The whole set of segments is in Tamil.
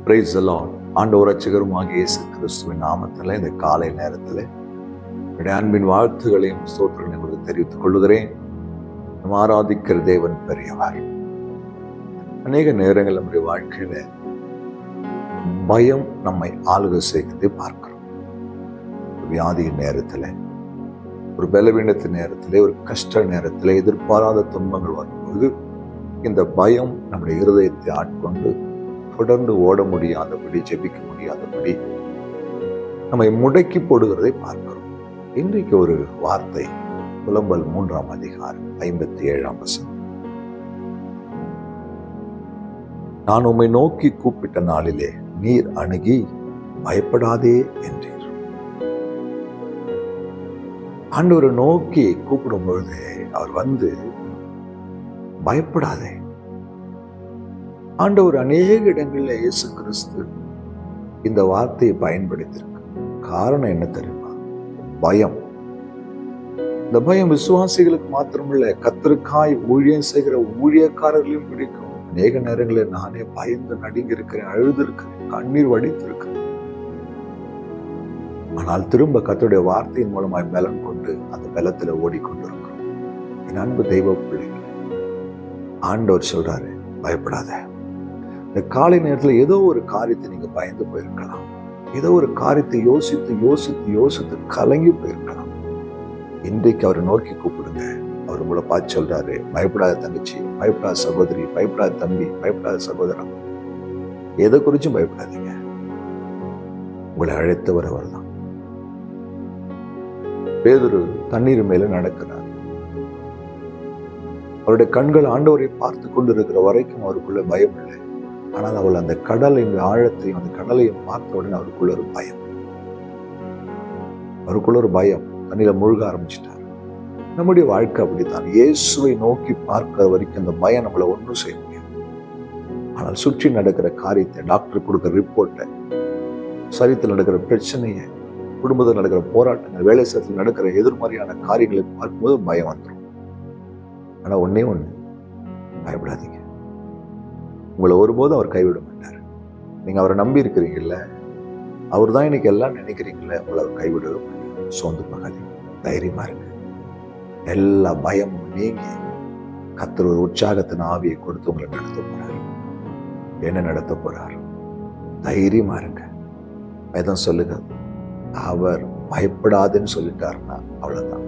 Praise the Lord. ஆண்டவர் இரட்சகருமாகிய இயேசு கிறிஸ்துவின் நாமத்தில் இந்த காலை நேரத்தில் என்னுடைய அன்பின் வாழ்த்துகளையும் ஸ்தோத்திரங்களையும் உங்களுக்கு தெரிவித்துக் கொள்கிறேன். நம்ம ஆராதிக்கிற தேவன் பெரியவர். அநேக நேரங்கள் நம்முடைய வாழ்க்கையில பயம் நம்மை ஆளுகை செய்கிறதை பார்க்கிறோம். வியாதியின் நேரத்தில், ஒரு பலவீனத்தின் நேரத்தில், ஒரு கஷ்ட நேரத்தில், எதிர்பாராத துன்பங்கள் வரும்போது இந்த பயம் நம்முடைய இருதயத்தை ஆட்கொண்டு தொடர்ந்து ஓட முடியாதபடி, ஜெபிக்க முடியாதபடி நம்மை முடக்கி போடுகிறதை பார்க்கிறோம். இன்றைக்கு ஒரு வார்த்தை, புலம்பல் 3ஆம் அதிகாரம் 57ஆம் வசனம். நான் உம்மை நோக்கி கூப்பிட்ட நாளிலே நீர் அணுகி பயப்படாதே என்றீர். ஆண்டவரை நோக்கி கூப்பிடும் பொழுது அவர் வந்து பயப்படாதே. ஆண்டவர் அநேக இடங்கள்ல இயேசு கிறிஸ்து இந்த வார்த்தையை பயன்படுத்தியிருக்கு. காரணம் என்ன தெரியுமா? பயம். இந்த பயம் விசுவாசிகளுக்கு மாத்திரமில்ல, கர்த்தருக்காய் ஊழியம் செய்கிற ஊழியக்காரர்களையும் பிடிக்கும். அநேக நேரங்களில் நானே பயந்து நடுங்கி இருக்கிறேன், அழுது இருக்கிறேன், கண்ணீர் வடித்து இருக்கிறேன். ஆனால் திரும்ப கர்த்தருடைய வார்த்தையின் மூலமாய் பலன் கொண்டு அந்த பலத்துல ஓடிக்கொண்டிருக்கிறோம். என் அன்பு தெய்வ பிள்ளைகள், ஆண்டவர் சொல்றாரு பயப்படாத. இந்த காலை நேரத்தில் ஏதோ ஒரு காரியத்தை நீங்க பயந்து போயிருக்கலாம். ஏதோ ஒரு காரியத்தை யோசித்து யோசித்து யோசித்து கலங்கி போயிருக்கலாம். இன்றைக்கு அவரை நோக்கி கூப்பிடுங்க. அவர் உங்களை பார்த்து சொல்றாரு, பயப்படாத தங்கச்சி, பயப்படாத சகோதரி, பயப்படாத தம்பி, பயப்படாத சகோதரன், எதை குறிச்சும் பயப்படாதீங்க. உங்களை அழைத்தவர் அவர் தான். பேதுரு தண்ணீர் மேல நடக்கிறார். அவருடைய கண்கள் ஆண்டவரை பார்த்து கொண்டிருக்கிற வரைக்கும் அவருக்குள்ள பயம் இல்லை. ஆனால் அவள் அந்த கடலின் ஆழத்தையும் அந்த கடலையும் பார்த்த உடனே அவருக்குள்ள ஒரு பயம், தண்ணியில முழுக ஆரம்பிச்சிட்டார். நம்முடைய வாழ்க்கை அப்படித்தான். இயேசுவை நோக்கி பார்க்கிற வரைக்கும் அந்த பயம் நம்மளை ஒன்றும் செய்ய முடியாது. ஆனால் சுற்றி நடக்கிற காரியத்தை, டாக்டர் கொடுக்கிற ரிப்போர்ட்டை, சரீரத்தில் நடக்கிற பிரச்சனையை, குடும்பத்தில் நடக்கிற போராட்டங்கள், வேலை ஸ்தலத்தில் நடக்கிற எதிர்மறையான காரியங்களை பார்க்கும்போது பயம் வந்துடும். ஆனா ஒண்ணே ஒண்ணு, பயப்படாதீங்க. உங்களை ஒருபோதும் அவர் கைவிட மாட்டார். நீங்க அவரை நம்பி இருக்கிறீங்கல்ல, அவர் தான் இன்னைக்கு எல்லாம் நினைக்கிறீங்கல்ல, உங்களை அவர் கைவிடவே மாட்டார். சோர்ந்து போகாதீங்க, தைரியமா இருங்க. எல்லா பயமும் நீங்கி கர்த்தர் ஒரு உற்சாகத்தின் ஆவியை கொடுத்து உங்களை நடத்த போறார். என்ன நடத்த போறார்? தைரியமா இருங்க. வேதம் சொல்லுங்க, அவர் பயப்படாதுன்னு சொல்லிட்டாருன்னா அவ்வளவுதான்.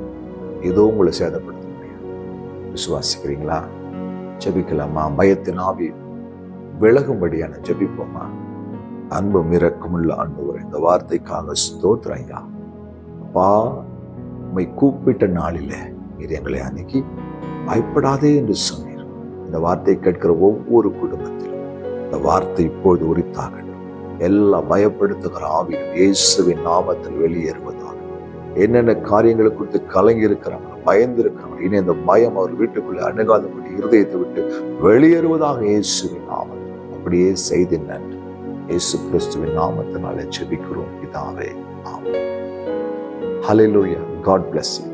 ஏதோ உங்களை சேதப்படுத்த முடியாது. விசுவாசிக்கிறீங்களா? ஜெபிக்கலாமா? பயத்தின் ஆவி விலகும்படியான ஜெபிப்போமா? அன்பும் இரக்கமுள்ள ஆண்டவரே, இந்த வார்த்தைக்காக ஸ்தோத்திரம் ஐயா. அப்பா, உம்மை கூப்பிட்ட நாளிலே நீர் எங்களை அணுகி பயப்படாதே என்று சொன்னீர். இந்த வார்த்தை கேட்கிற ஒவ்வொரு குடும்பத்திலும் இந்த வார்த்தை இப்போது உரித்தாகட்டும். எல்லா பயப்படுத்துகிற ஆவியும் இயேசுவின் நாமத்தில் வெளியேறுவதாக. என்னென்ன காரியங்களை குறித்து கலங்கி இருக்கிறாங்க, பயந்து இருக்கிறாங்க, இனி அந்த பயம் அவர் வீட்டுக்குள்ள அணுகாதபடி இருதயத்தை விட்டு வெளியேறுவதாக இயேசுவின் நாமத்தில். அப்படியே செய்து நன்றி. இயேசு கிறிஸ்துவின் நாமத்தினாலே ஜெபிக்கிறோம் பிதாவே, ஆமென். ஹல்லேலூயா. God bless you.